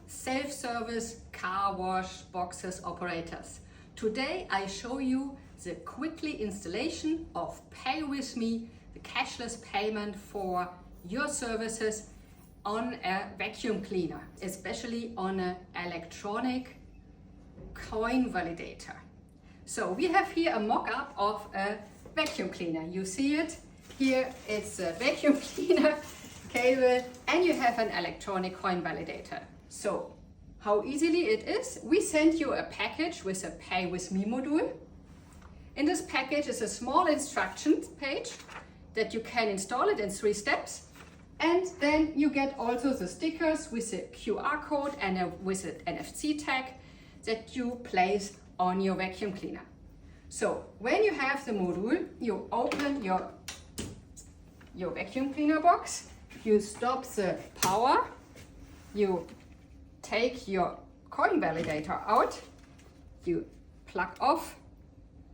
self-service car wash boxes operators. Today I show you the quickly installation of Pay With Me, the cashless payment for your services on a vacuum cleaner, especially on an electronic coin validator. So we have here a mock-up of a vacuum cleaner. You see it here, it's a vacuum cleaner cable and you have an electronic coin validator. So how easily it is, we send you a package with a Pay With Me module. In this package is a small instruction page that you can install it in 3 steps, and then you get also the stickers with a QR code and with an NFC tag that you place on your vacuum cleaner. So when you have the module, you open your vacuum cleaner box, you stop the power, you take your coin validator out, you plug off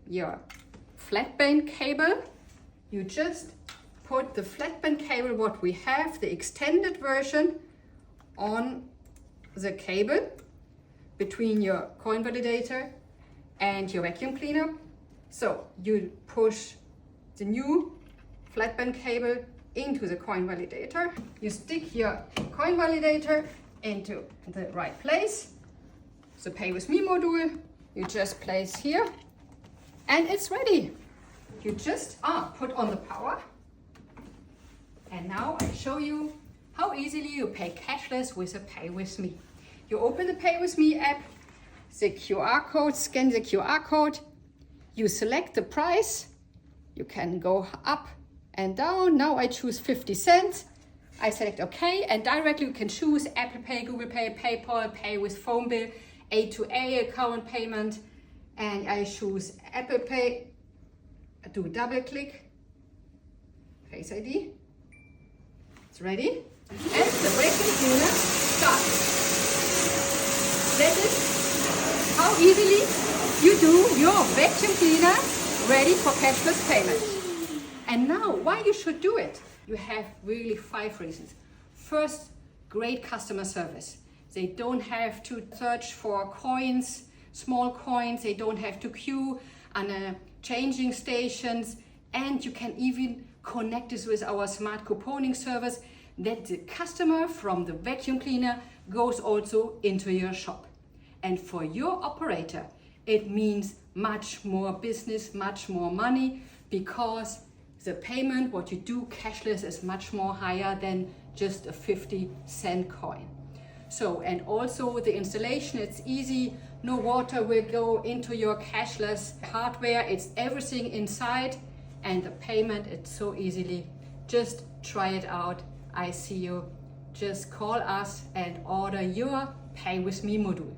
your flatband cable, you just put the flatband cable, what we have, the extended version, on the cable between your coin validator and your vacuum cleaner. So you push the new flatband cable into the coin validator. You stick your coin validator into the right place. The Pay With Me module, you just place here and it's ready. You just put on the power. And now I show you how easily you pay cashless with a Pay With Me. You open the Pay With Me app, the QR code, scan the QR code, you select the price, you can go up and down. Now I choose 50 cents. I select OK, and directly you can choose Apple Pay, Google Pay, PayPal, Pay with phone bill, A2A account payment, and I choose Apple Pay. Do double click, Face ID. It's ready, and the vacuum cleaner starts. That is how easily you do your vacuum cleaner ready for cashless payment. And now, why you should do it? You have really 5 reasons. First, great customer service. They don't have to search for coins, small coins. They don't have to queue on changing stations. And you can even connect this with our smart couponing service that the customer from the vacuum cleaner goes also into your shop. And for your operator, it means much more business, much more money, because the payment, what you do cashless, is much more higher than just a 50-cent coin. So, and also the installation, it's easy. No water will go into your cashless hardware. It's everything inside, and the payment, it's so easily. Just try it out. I see you. Just call us and order your Pay With Me module.